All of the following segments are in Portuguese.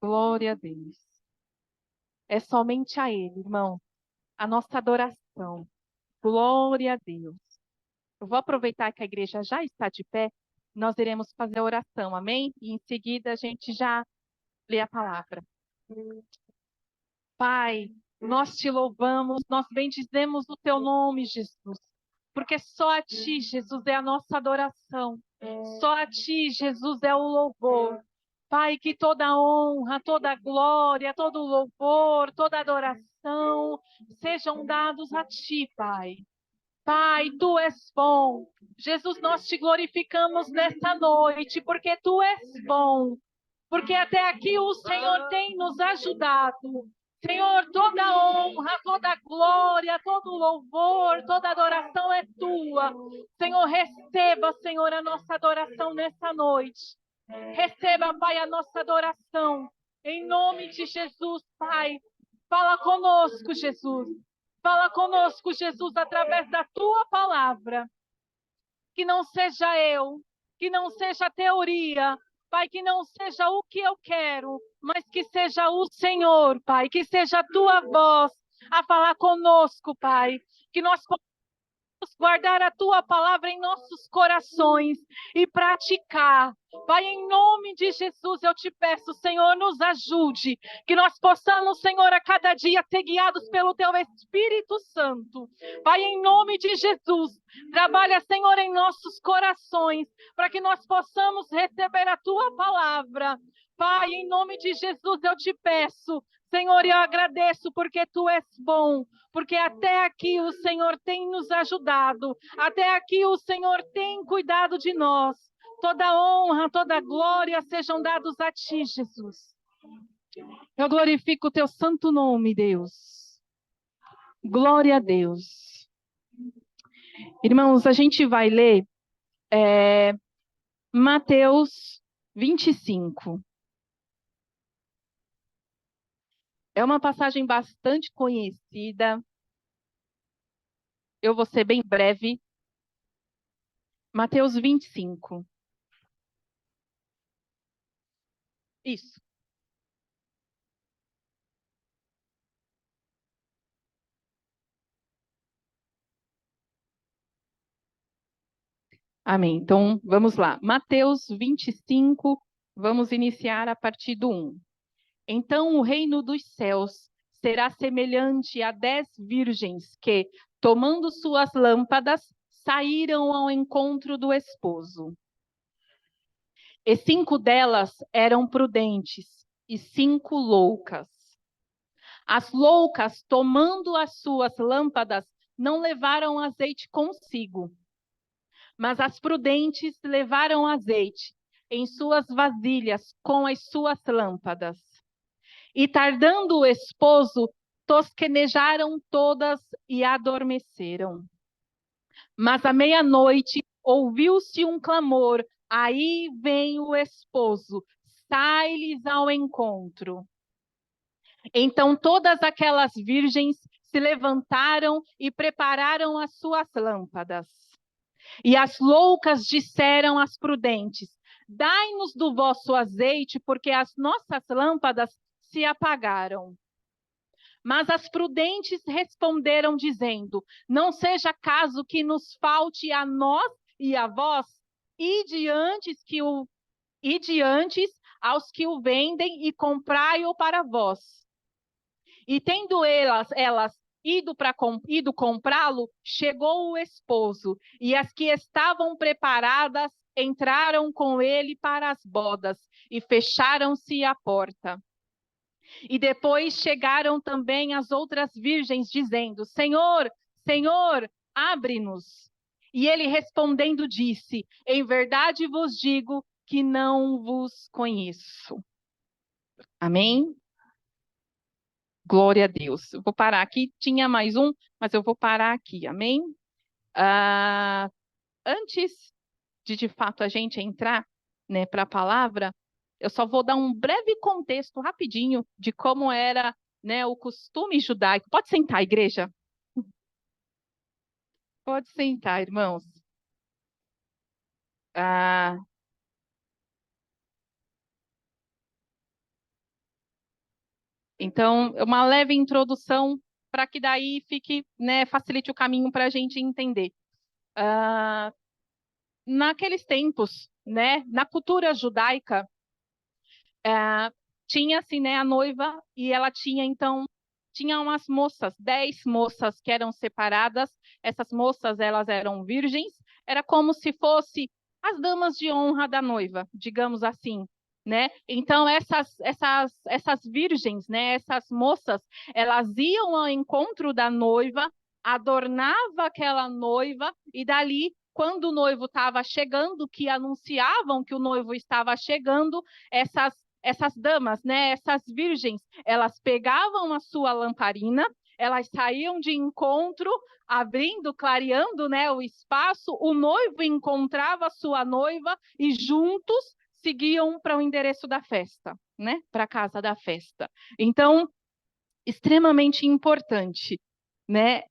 Glória a Deus. É somente a Ele, irmão, a nossa adoração. Glória a Deus. Eu vou aproveitar que a igreja já está de pé, nós iremos fazer a oração, amém? E em seguida a gente já lê a palavra. Pai, nós te louvamos, nós bendizemos o teu nome, Jesus, porque só a ti, Jesus, é a nossa adoração. Só a ti, Jesus, é o louvor. Pai, que toda honra, toda glória, todo louvor, toda adoração sejam dados a ti, Pai. Pai, tu és bom. Jesus, nós te glorificamos nesta noite, porque tu és bom. Porque até aqui o Senhor tem nos ajudado. Senhor, toda honra, toda glória, todo louvor, toda adoração é tua. Senhor, receba, Senhor, a nossa adoração nessa noite. Receba, Pai, a nossa adoração. Em nome de Jesus, Pai. Fala conosco, Jesus. Fala conosco, Jesus, através da tua palavra. Que não seja eu, que não seja teoria, Pai, que não seja o que eu quero, mas que seja o Senhor, Pai, que seja a tua voz a falar conosco, Pai. Que nós guardar a tua palavra em nossos corações e praticar. Pai, em nome de Jesus, eu te peço, Senhor, nos ajude, que nós possamos, Senhor, a cada dia ser guiados pelo teu Espírito Santo. Pai, em nome de Jesus, trabalha, Senhor, em nossos corações, para que nós possamos receber a tua palavra. Pai, em nome de Jesus, eu te peço, Senhor, eu agradeço porque tu és bom, porque até aqui o Senhor tem nos ajudado, até aqui o Senhor tem cuidado de nós. Toda honra, toda glória sejam dados a ti, Jesus. Eu glorifico o teu santo nome, Deus. Glória a Deus. Irmãos, a gente vai ler Mateus 25. É uma passagem bastante conhecida. Eu vou ser bem breve. Mateus 25. Isso. Amém. Então, vamos lá. Mateus 25, vamos iniciar a partir do 1. Então, o reino dos céus será semelhante a 10 virgens que, tomando suas lâmpadas, saíram ao encontro do esposo. E 5 delas eram prudentes e 5 loucas. As loucas, tomando as suas lâmpadas, não levaram azeite consigo. Mas as prudentes levaram azeite em suas vasilhas com as suas lâmpadas. E tardando o esposo, tosquenejaram todas e adormeceram. Mas à meia-noite ouviu-se um clamor: aí vem o esposo, sai-lhes ao encontro. Então todas aquelas virgens se levantaram e prepararam as suas lâmpadas. E as loucas disseram às prudentes: dai-nos do vosso azeite, porque as nossas lâmpadas se apagaram. Mas as prudentes responderam, dizendo: não seja caso que nos falte a nós e a vós, ide antes aos que o vendem e comprai-o para vós. E tendo elas ido comprá-lo, chegou o esposo, e as que estavam preparadas entraram com ele para as bodas, e fecharam-se a porta. E depois chegaram também as outras virgens, dizendo: Senhor, Senhor, abre-nos. E ele respondendo disse: em verdade vos digo que não vos conheço. Amém? Glória a Deus. Eu vou parar aqui. Tinha mais um, mas eu vou parar aqui. Amém? Antes de fato a gente entrar, né, para a palavra, eu só vou dar um breve contexto rapidinho de como era, né, o costume judaico. Pode sentar, igreja. Pode sentar, irmãos. Ah, Então, uma leve introdução para que daí fique, né, facilite o caminho para a gente entender. Naqueles tempos, né, na cultura judaica, tinha assim, né, a noiva e ela tinha então tinha umas moças, 10 moças que eram separadas. Essas moças, elas eram virgens, era como se fosse as damas de honra da noiva, digamos assim, né? Então essas virgens, né, essas moças, elas iam ao encontro da noiva, adornava aquela noiva e dali quando o noivo estava chegando, que anunciavam que o noivo estava chegando, essas damas, né, essas virgens, elas pegavam a sua lamparina, elas saíam de encontro, abrindo, clareando, né, o espaço, o noivo encontrava a sua noiva e juntos seguiam para o endereço da festa, né, para a casa da festa. Então, extremamente importante, né,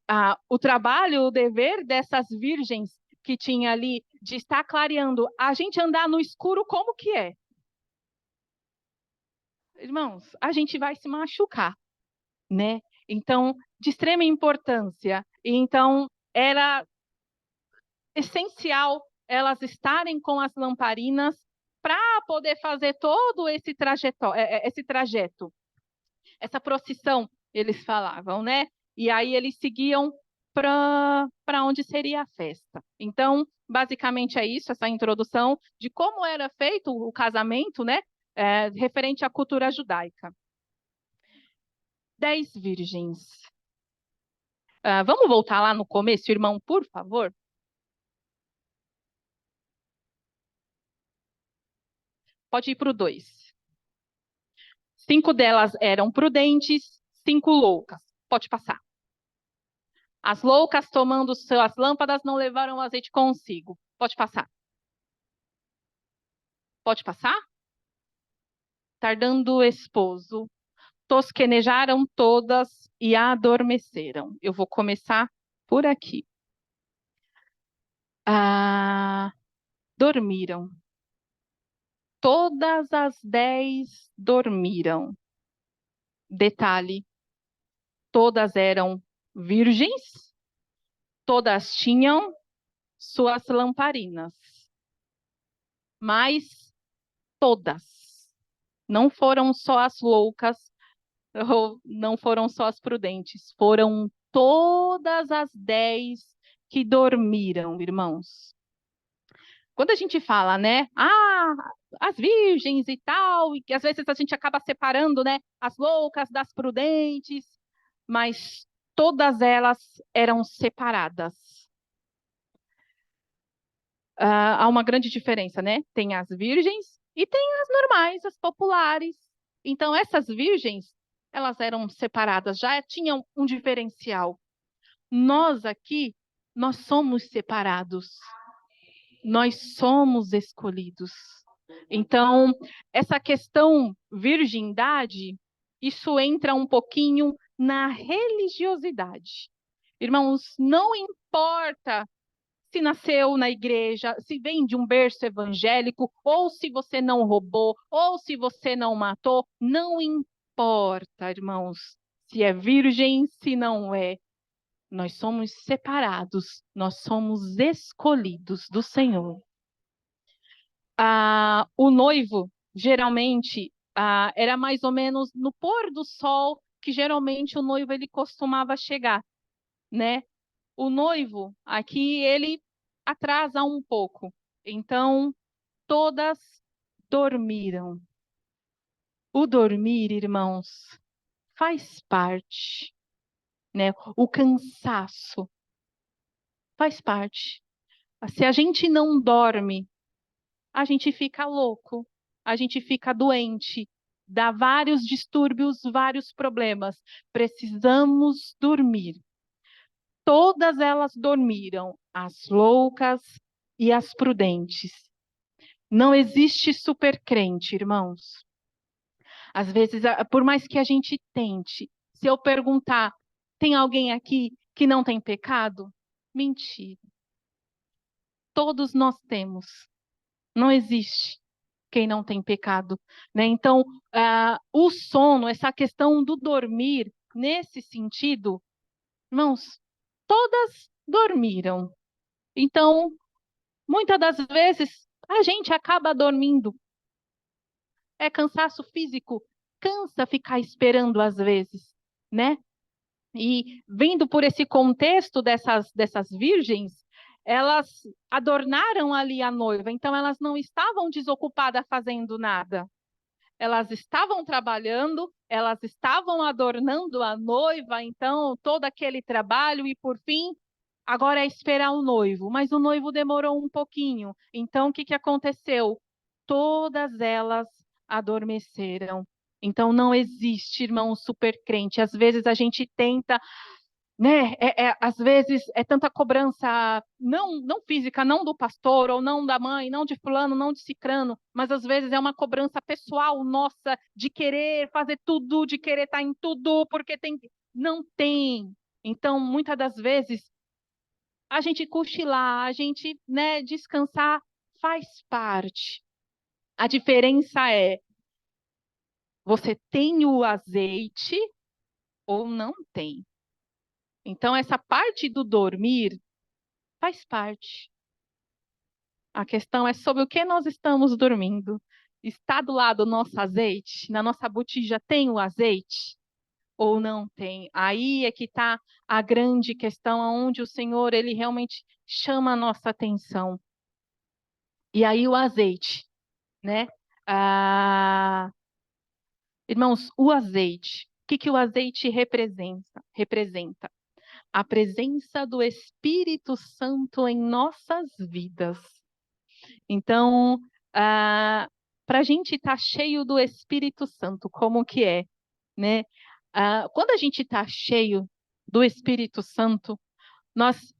o trabalho, o dever dessas virgens que tinha ali de estar clareando, a gente andar no escuro como que é? Irmãos, a gente vai se machucar, né? Então, de extrema importância. Então, era essencial elas estarem com as lamparinas para poder fazer todo esse trajeto, essa procissão, eles falavam, né? E aí eles seguiam para onde seria a festa. Então, basicamente é isso, essa introdução de como era feito o casamento, né? Referente à cultura judaica. 10 virgens. Vamos voltar lá no começo, irmão, por favor? Pode ir para o 2. 5 delas eram prudentes, 5 loucas. Pode passar. As loucas, tomando suas lâmpadas, não levaram o azeite consigo. Pode passar. Pode passar? Tardando o esposo, tosquenejaram todas e adormeceram. Eu vou começar por aqui. Dormiram. Todas as 10 dormiram. Detalhe: todas eram virgens, todas tinham suas lamparinas, mas todas. Não foram só as loucas, ou não foram só as prudentes, foram todas as 10 que dormiram, irmãos. Quando a gente fala, né, as virgens e tal, e que às vezes a gente acaba separando, né, as loucas das prudentes, mas todas elas eram separadas. Há uma grande diferença, né? Tem as virgens e tem as normais, as populares. Então, essas virgens, elas eram separadas, já tinham um diferencial. Nós aqui, nós somos separados. Nós somos escolhidos. Então, essa questão virgindade, isso entra um pouquinho na religiosidade. Irmãos, não importa se nasceu na igreja, se vem de um berço evangélico, ou se você não roubou, ou se você não matou, não importa, irmãos, se é virgem, se não é. Nós somos separados, nós somos escolhidos do Senhor. O noivo, geralmente, era mais ou menos no pôr do sol que geralmente o noivo ele costumava chegar, né? O noivo, aqui, ele atrasa um pouco. Então, todas dormiram. O dormir, irmãos, faz parte, né? O cansaço faz parte. Se a gente não dorme, a gente fica louco, a gente fica doente, dá vários distúrbios, vários problemas. Precisamos dormir. Todas elas dormiram, as loucas e as prudentes. Não existe supercrente, irmãos. Às vezes, por mais que a gente tente, se eu perguntar, tem alguém aqui que não tem pecado? Mentira. Todos nós temos. Não existe. quem não tem pecado, né? Então, o sono, essa questão do dormir, nesse sentido, irmãos, todas dormiram. Então, muitas das vezes, a gente acaba dormindo. É cansaço físico, cansa ficar esperando às vezes, né? E vindo por esse contexto dessas virgens, elas adornaram ali a noiva, então elas não estavam desocupadas fazendo nada. Elas estavam trabalhando, elas estavam adornando a noiva, então todo aquele trabalho, e por fim, agora é esperar o noivo. Mas o noivo demorou um pouquinho, então o que que aconteceu? Todas elas adormeceram. Então não existe, irmão, super crente. Às vezes a gente tenta, né? Às vezes é tanta cobrança, não física, não do pastor, ou não da mãe, não de fulano, não de cicrano, mas às vezes é uma cobrança pessoal nossa de querer fazer tudo, de querer estar em tudo, porque tem. Não tem. Então, muitas das vezes, a gente cochilar, a gente, né, descansar faz parte. A diferença é, você tem o azeite ou não tem. Então, essa parte do dormir faz parte. A questão é sobre o que nós estamos dormindo. Está do lado do nosso azeite? Na nossa botija tem o azeite? Ou não tem? Aí é que está a grande questão, onde o Senhor, ele realmente chama a nossa atenção. E aí o azeite, né? Irmãos, o azeite, o que que o azeite representa? Representa a presença do Espírito Santo em nossas vidas. Então, para a gente estar cheio do Espírito Santo, como que é, né? Quando a gente está cheio do Espírito Santo, nós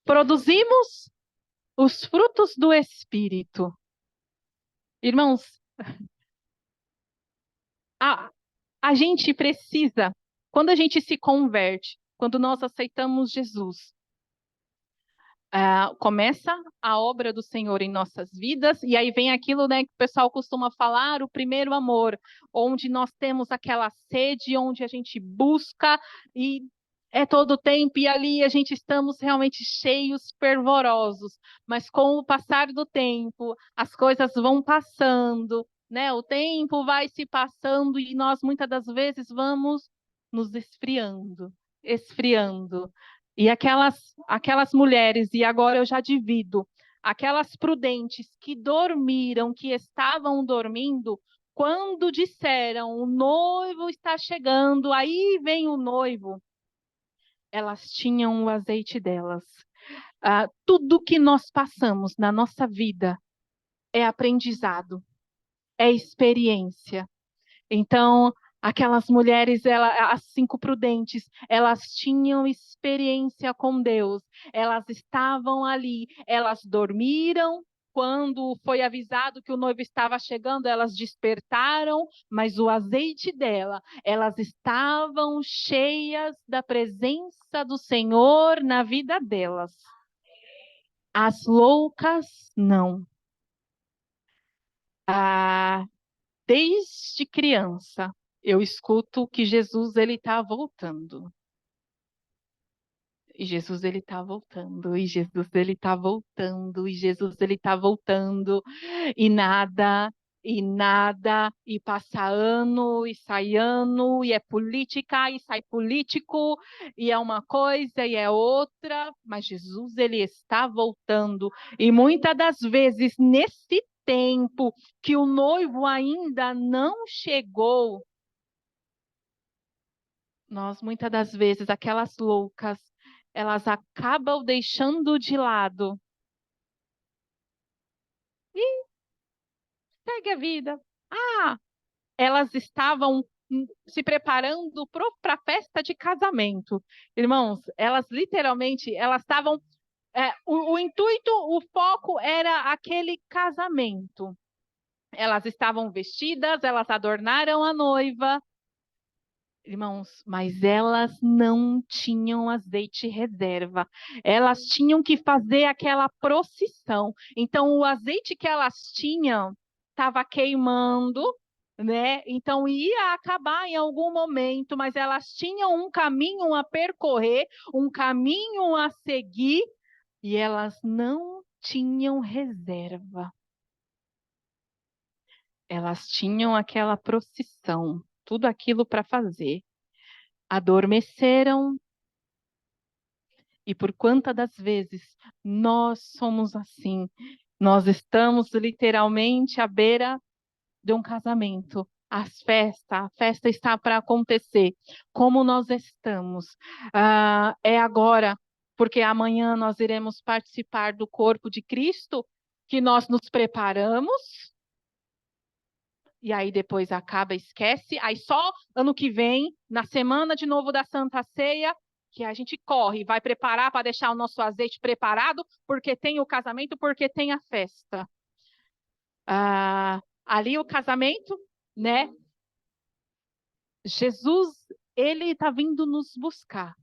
produzimos os frutos do Espírito. Irmãos, a, a gente precisa, quando a gente se converte, quando nós aceitamos Jesus, começa a obra do Senhor em nossas vidas, e aí vem aquilo, né, que o pessoal costuma falar, o primeiro amor, onde nós temos aquela sede, onde a gente busca, e é todo o tempo, e ali a gente estamos realmente cheios, fervorosos, mas com o passar do tempo, as coisas vão passando, né, o tempo vai se passando, e nós muitas das vezes vamos nos esfriando. E aquelas mulheres, e agora eu já divido, aquelas prudentes que dormiram, que estavam dormindo, quando disseram, o noivo está chegando, aí vem o noivo, elas tinham o azeite delas. Tudo que nós passamos na nossa vida é aprendizado, é experiência. Então, aquelas mulheres, as 5 prudentes, elas tinham experiência com Deus, elas estavam ali, elas dormiram. Quando foi avisado que o noivo estava chegando, elas despertaram, mas o azeite dela, elas estavam cheias da presença do Senhor na vida delas. As loucas, não. Desde criança, eu escuto que Jesus ele está voltando. E Jesus ele está voltando, e Jesus ele está voltando, e Jesus ele está voltando, e nada, e passa ano, e sai ano, e é política, e sai político, e é uma coisa, e é outra, mas Jesus ele está voltando, e muitas das vezes nesse tempo que o noivo ainda não chegou, nós muitas das vezes, aquelas loucas, elas acabam deixando de lado e segue a vida. Elas estavam se preparando para a festa de casamento. Irmãos, elas literalmente, elas estavam. O intuito, o foco era aquele casamento. Elas estavam vestidas, elas adornaram a noiva. Irmãos, mas elas não tinham azeite reserva. Elas tinham que fazer aquela procissão. Então, o azeite que elas tinham estava queimando, né? Então ia acabar em algum momento, mas elas tinham um caminho a percorrer, um caminho a seguir, e elas não tinham reserva. Elas tinham aquela procissão, tudo aquilo para fazer. Adormeceram, e por quantas das vezes nós somos assim? Nós estamos literalmente à beira de um casamento. A festa está para acontecer. Como nós estamos? É agora, porque amanhã nós iremos participar do corpo de Cristo, que nós nos preparamos, e aí depois acaba, esquece. Aí só ano que vem, na semana de novo da Santa Ceia, que a gente corre, vai preparar para deixar o nosso azeite preparado, porque tem o casamento, porque tem a festa. Ali o casamento, né? Jesus, ele está vindo nos buscar.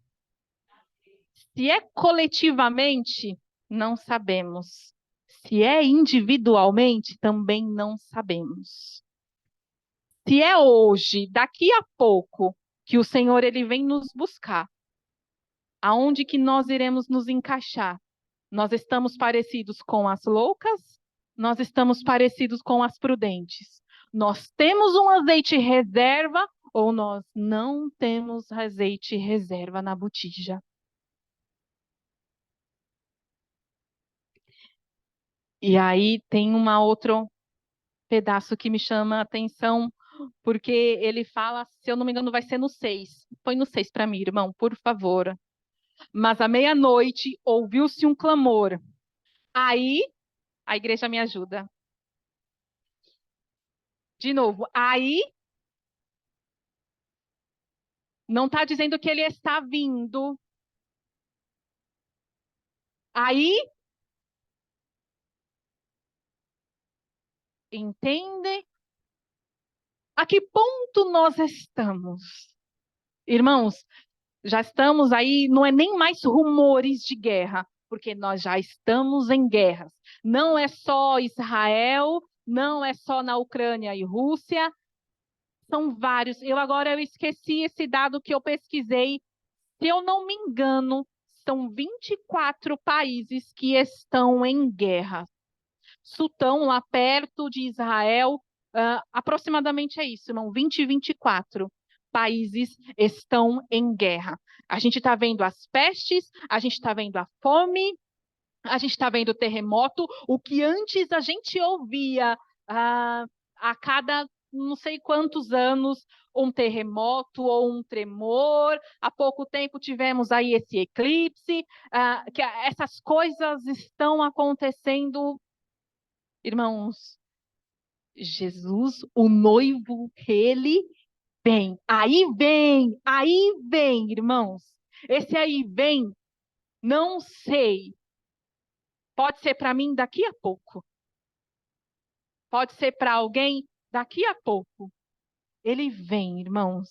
Se é coletivamente, não sabemos. Se é individualmente, também não sabemos. Se é hoje, daqui a pouco, que o Senhor ele vem nos buscar, aonde que nós iremos nos encaixar? Nós estamos parecidos com as loucas? Nós estamos parecidos com as prudentes? Nós temos um azeite reserva ou nós não temos azeite reserva na botija? E aí tem um outro pedaço que me chama a atenção, porque ele fala, se eu não me engano, vai ser no 6. Põe no 6 para mim, irmão, por favor. Mas à meia-noite ouviu-se um clamor. Aí, a igreja me ajuda. De novo, aí não está dizendo que ele está vindo. Aí, entende? A que ponto nós estamos? Irmãos, já estamos aí, não é nem mais rumores de guerra, porque nós já estamos em guerras. Não é só Israel, não é só na Ucrânia e Rússia, são vários. Eu esqueci esse dado que eu pesquisei. Se eu não me engano, são 24 países que estão em guerra. Sultão, lá perto de Israel, aproximadamente é isso, não? 20 e 24 países estão em guerra. A gente está vendo as pestes, a gente está vendo a fome, a gente está vendo o terremoto, o que antes a gente ouvia a cada não sei quantos anos um terremoto ou um tremor. Há pouco tempo tivemos aí esse eclipse, que essas coisas estão acontecendo, irmãos. Jesus, o noivo, ele aí vem, irmãos. Esse aí vem, não sei. Pode ser para mim daqui a pouco. Pode ser para alguém daqui a pouco. Ele vem, irmãos.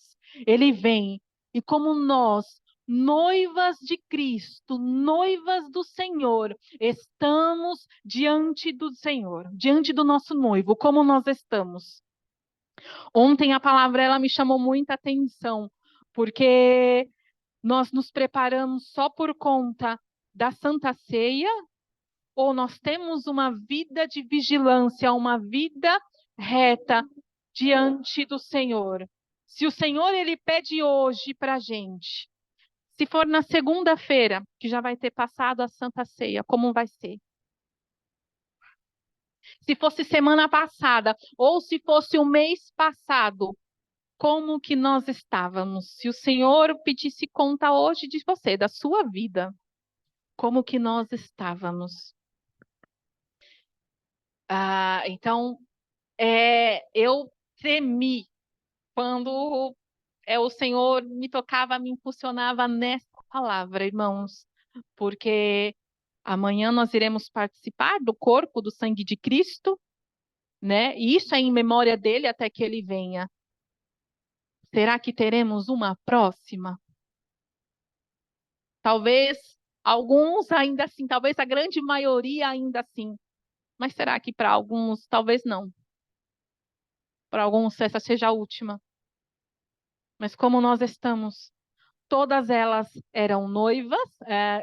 Ele vem. E como nós, noivas de Cristo, noivas do Senhor, estamos diante do Senhor, diante do nosso noivo, como nós estamos. Ontem a palavra ela me chamou muita atenção, porque nós nos preparamos só por conta da Santa Ceia, ou nós temos uma vida de vigilância, uma vida reta diante do Senhor? Se o Senhor ele pede hoje para a gente, se for na segunda-feira, que já vai ter passado a Santa Ceia, como vai ser? Se fosse semana passada, ou se fosse o mês passado, como que nós estávamos? Se o Senhor pedisse conta hoje de você, da sua vida, como que nós estávamos? Então, eu tremi quando o Senhor me tocava, me impulsionava nessa palavra, irmãos, porque amanhã nós iremos participar do corpo, do sangue de Cristo, né? E isso é em memória dele até que ele venha. Será que teremos uma próxima? Talvez alguns ainda assim, talvez a grande maioria ainda assim. Mas será que para alguns, talvez não? Para alguns, essa seja a última. Mas como nós estamos, todas elas eram noivas,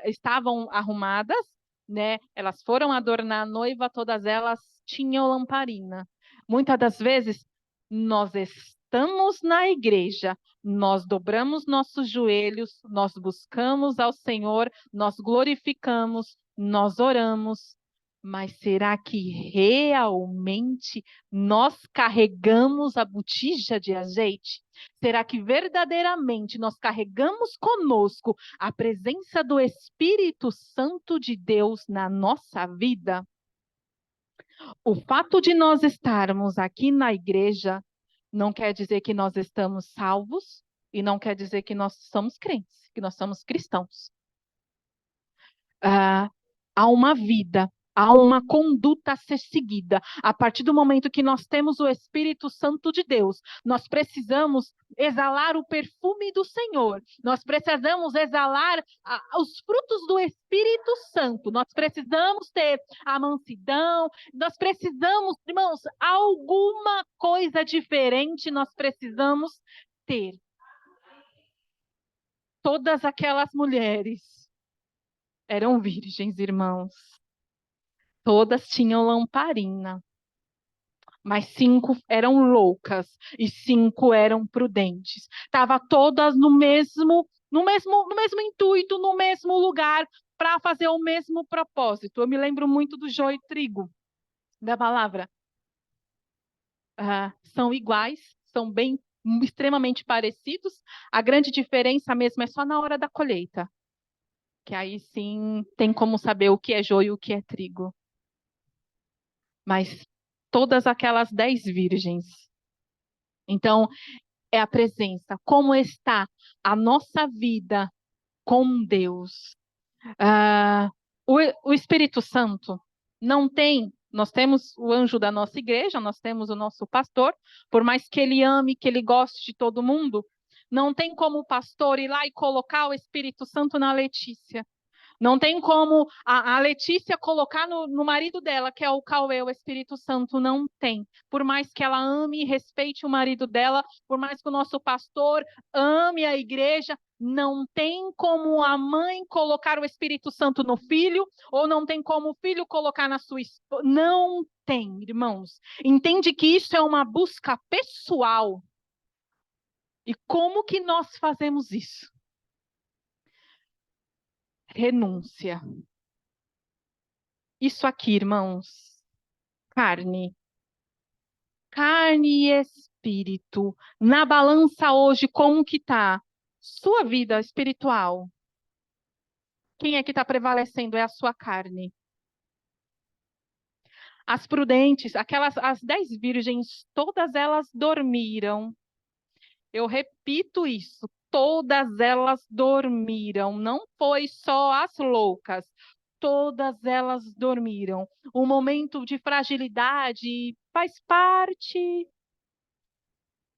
estavam arrumadas, né? Elas foram adornar a noiva, todas elas tinham lamparina. Muitas das vezes, nós estamos na igreja, nós dobramos nossos joelhos, nós buscamos ao Senhor, nós glorificamos, nós oramos, mas será que realmente nós carregamos a botija de azeite? Será que verdadeiramente nós carregamos conosco a presença do Espírito Santo de Deus na nossa vida? O fato de nós estarmos aqui na igreja não quer dizer que nós estamos salvos e não quer dizer que nós somos crentes, que nós somos cristãos. Há uma vida, há uma conduta a ser seguida. A partir do momento que nós temos o Espírito Santo de Deus, nós precisamos exalar o perfume do Senhor. Nós precisamos exalar os frutos do Espírito Santo. Nós precisamos ter a mansidão. Nós precisamos, irmãos, alguma coisa diferente nós precisamos ter. Todas aquelas mulheres eram virgens, irmãos. Todas tinham lamparina, mas 5 eram loucas e 5 eram prudentes. Tava todas no mesmo intuito, no mesmo lugar, para fazer o mesmo propósito. Eu me lembro muito do joio e trigo, da palavra. São iguais, são bem extremamente parecidos. A grande diferença mesmo é só na hora da colheita, que aí sim tem como saber o que é joio e o que é trigo. Mas todas aquelas 10 virgens. Então, é a presença. Como está a nossa vida com Deus? O Espírito Santo não tem. Nós temos o anjo da nossa igreja, nós temos o nosso pastor, por mais que ele ame, que ele goste de todo mundo, não tem como o pastor ir lá e colocar o Espírito Santo na Letícia. Não tem como a Letícia colocar no marido dela, que é o Cauê, o Espírito Santo, não tem. Por mais que ela ame e respeite o marido dela, por mais que o nosso pastor ame a igreja, não tem como a mãe colocar o Espírito Santo no filho, ou não tem como o filho colocar na sua esposa. Não tem, irmãos. Entende que isso é uma busca pessoal. E como que nós fazemos isso? Renúncia. Isso aqui, irmãos, carne e espírito. Na balança hoje, como que tá? Sua vida espiritual. Quem é que está prevalecendo? É a sua carne. As prudentes, as 10 virgens, todas elas dormiram. Eu repito isso, todas elas dormiram. Não foi só as loucas. Todas elas dormiram. Um momento de fragilidade faz parte.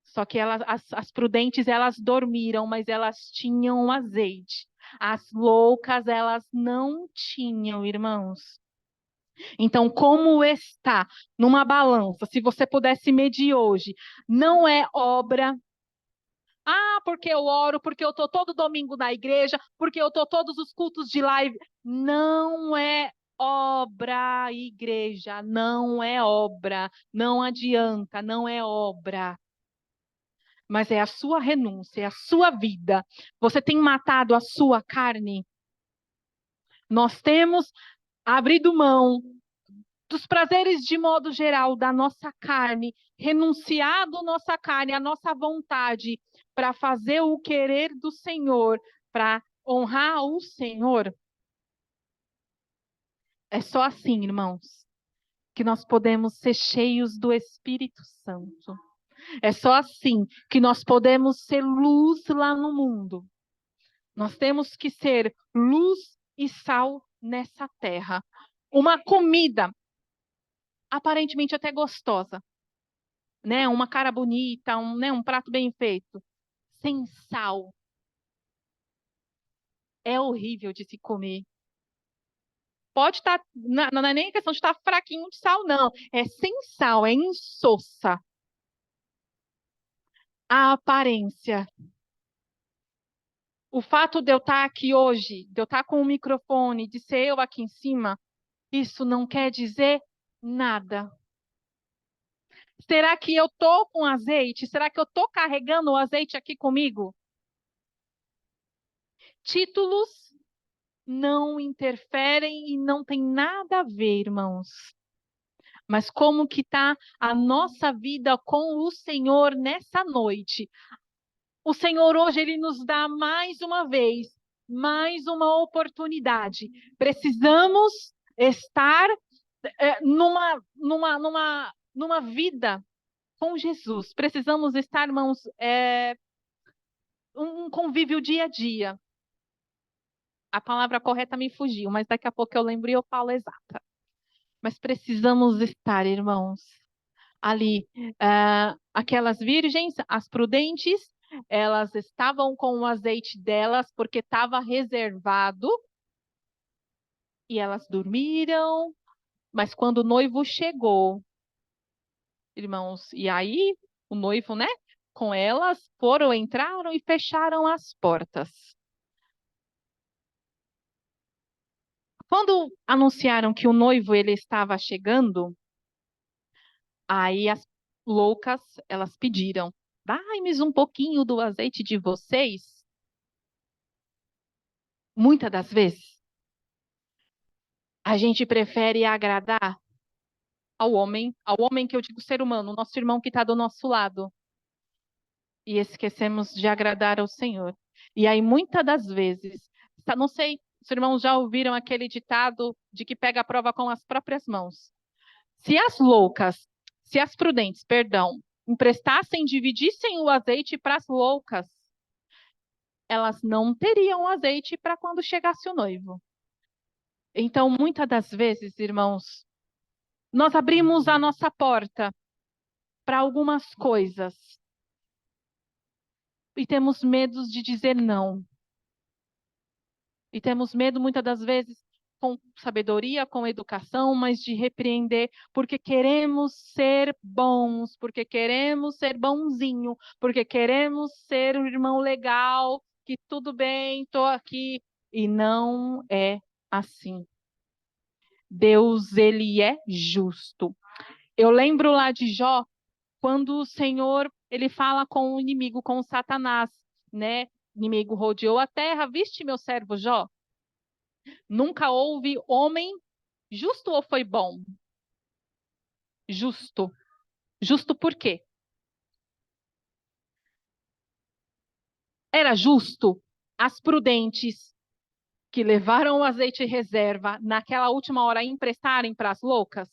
Só que as prudentes, elas dormiram, mas elas tinham azeite. As loucas, elas não tinham, irmãos. Então, como está numa balança, se você pudesse medir hoje, não é obra. Porque eu oro, porque eu estou todo domingo na igreja, porque eu estou todos os cultos de live. Não é obra, igreja, não é obra. Não adianta, não é obra. Mas é a sua renúncia, é a sua vida. Você tem matado a sua carne. Nós temos abrido mão dos prazeres de modo geral da nossa carne, renunciado nossa carne, a nossa vontade para fazer o querer do Senhor, para honrar o Senhor. É só assim, irmãos, que nós podemos ser cheios do Espírito Santo. É só assim que nós podemos ser luz lá no mundo. Nós temos que ser luz e sal nessa terra. Uma comida aparentemente até gostosa, né? Uma cara bonita, um prato bem feito, sem sal. É horrível de se comer. Pode estar, não é nem questão de estar fraquinho de sal, não. É sem sal, é insossa. a aparência. O fato de eu estar aqui hoje, de eu estar com o microfone, de ser eu aqui em cima, isso não quer dizer nada. Será que eu estou com azeite? Será que eu estou carregando o azeite aqui comigo? Títulos não interferem e não tem nada a ver, irmãos. Mas como que está a nossa vida com o Senhor nessa noite? O Senhor hoje, Ele nos dá mais uma vez, mais uma oportunidade. Precisamos estar numa vida com Jesus. Precisamos estar, irmãos, um convívio dia a dia. A palavra correta me fugiu, mas daqui a pouco eu lembro e eu falo exata. Mas precisamos estar, irmãos, ali. Aquelas virgens, as prudentes, elas estavam com o azeite delas porque estava reservado e elas dormiram. Mas quando o noivo chegou, irmãos, e aí o noivo, né? Com elas foram, entraram e fecharam as portas. Quando anunciaram que o noivo ele estava chegando, aí as loucas, elas pediram: dai-me um pouquinho do azeite de vocês. Muitas das vezes, a gente prefere agradar ao homem que eu digo ser humano, o nosso irmão que está do nosso lado, e esquecemos de agradar ao Senhor. E aí, muitas das vezes, não sei, os irmãos já ouviram aquele ditado de que pega a prova com as próprias mãos. Se as prudentes, perdão, emprestassem, dividissem o azeite para as loucas, elas não teriam azeite para quando chegasse o noivo. Então, muitas das vezes, irmãos, nós abrimos a nossa porta para algumas coisas e temos medo de dizer não. E temos medo, muitas das vezes, com sabedoria, com educação, mas de repreender, porque queremos ser bons, porque queremos ser bonzinho, porque queremos ser um irmão legal, que tudo bem, estou aqui. E não é assim. Deus, ele é justo. Eu lembro lá de Jó, quando o Senhor, ele fala com o inimigo, com o Satanás, né? O inimigo rodeou a terra, viste meu servo Jó? Nunca houve homem justo ou foi bom? Justo. Justo por quê? Era justo as prudentes que levaram o azeite reserva naquela última hora emprestarem para as loucas?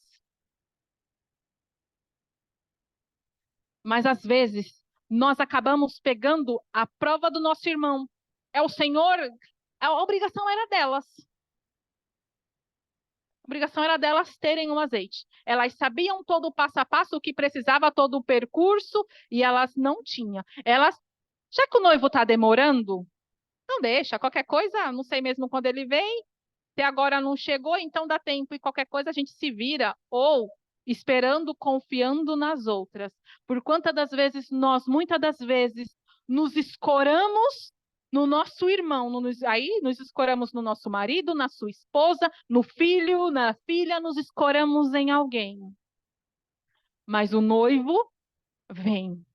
Mas às vezes nós acabamos pegando a prova do nosso irmão. É o Senhor, a obrigação era delas. A obrigação era delas terem um azeite. Elas sabiam todo o passo a passo, o que precisava, todo o percurso, e elas não tinham. Já que o noivo está demorando, não deixa. Qualquer coisa, não sei mesmo quando ele vem, se agora não chegou, então dá tempo. E qualquer coisa a gente se vira. Ou esperando, confiando nas outras. Por quantas das vezes nós, muitas das vezes, nos escoramos no nosso irmão, aí nos escoramos no nosso marido, na sua esposa, no filho, na filha, nos escoramos em alguém. Mas o noivo vem.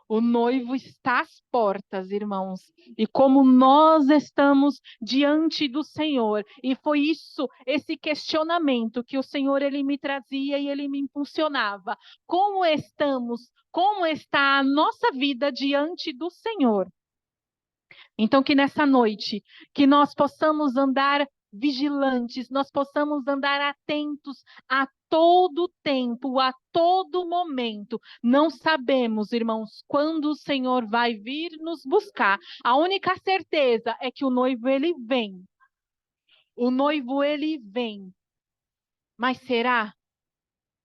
O noivo está às portas, irmãos. E como nós estamos diante do Senhor, e foi isso, esse questionamento que o Senhor ele me trazia e ele me impulsionava. Como estamos? Como está a nossa vida diante do Senhor? Então que nessa noite, que nós possamos andar vigilantes, nós possamos andar atentos a todo tempo, a todo momento. Não sabemos, irmãos, quando o Senhor vai vir nos buscar. A única certeza é que o noivo ele vem. O noivo ele vem. Mas será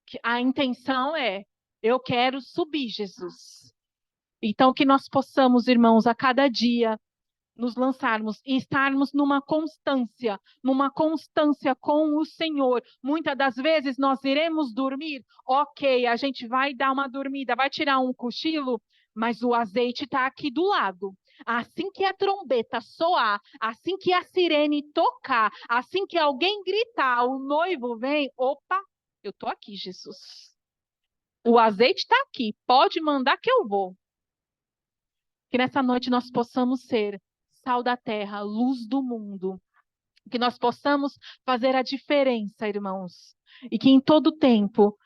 que a intenção é: eu quero subir, Jesus? Então que nós possamos, irmãos, a cada dia nos lançarmos e estarmos numa constância com o Senhor. Muitas das vezes nós iremos dormir, ok, a gente vai dar uma dormida, vai tirar um cochilo, mas o azeite está aqui do lado. Assim que a trombeta soar, assim que a sirene tocar, assim que alguém gritar, o noivo vem, opa, eu estou aqui, Jesus. O azeite está aqui, pode mandar que eu vou. Que nessa noite nós possamos ser sal da terra, luz do mundo. Que nós possamos fazer a diferença, irmãos. E que em todo tempo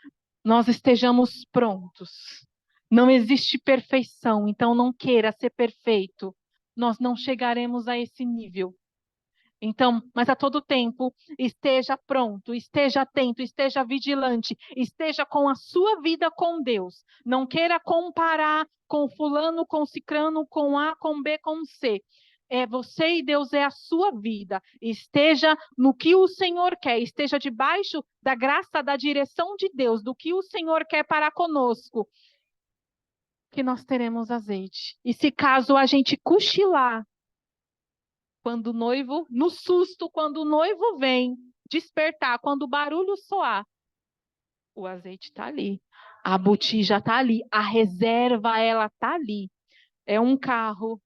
nós estejamos prontos. Não existe perfeição, então não queira ser perfeito. Nós não chegaremos a esse nível. Então, mas a todo tempo, esteja pronto, esteja atento, esteja vigilante, esteja com a sua vida com Deus. Não queira comparar com fulano, com cicrano, com A, com B, com C. É você e Deus é a sua vida. Esteja no que o Senhor quer, esteja debaixo da graça, da direção de Deus, do que o Senhor quer para conosco, que nós teremos azeite. E se caso a gente cochilar, quando o noivo, no susto, quando o noivo vem despertar, quando o barulho soar, o azeite está ali, a botija está ali, a reserva ela está ali. É um carro,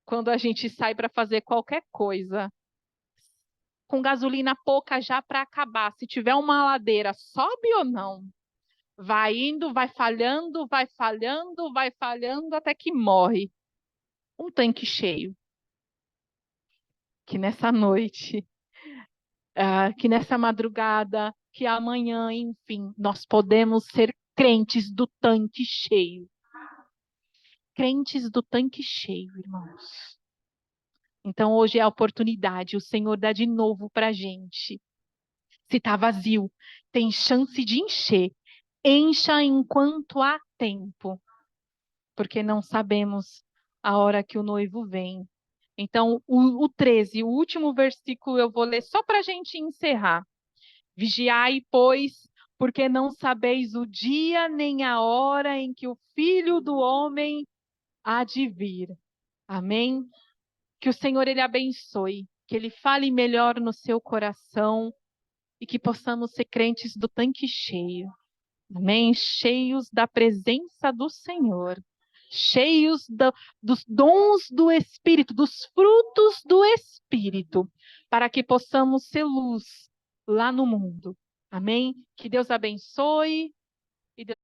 quando a gente sai para fazer qualquer coisa, com gasolina pouca já para acabar, se tiver uma ladeira, sobe ou não? Vai indo, vai falhando, até que morre. Um tanque cheio. Que nessa noite que nessa madrugada, que amanhã, enfim, nós podemos ser crentes do tanque cheio. Crentes do tanque cheio, irmãos. Então hoje é a oportunidade, o Senhor dá de novo para a gente. Se está vazio, tem chance de encher. Encha enquanto há tempo, porque não sabemos a hora que o noivo vem. Então, o 13, o último versículo, eu vou ler só para a gente encerrar. Vigiai, pois, porque não sabeis o dia nem a hora em que o Filho do Homem há de vir. Amém? Que o Senhor ele abençoe, que ele fale melhor no seu coração e que possamos ser crentes do tanque cheio. Amém? Cheios da presença do Senhor. Cheios dos dons do Espírito, dos frutos do Espírito, para que possamos ser luz lá no mundo. Amém? Que Deus abençoe. E Deus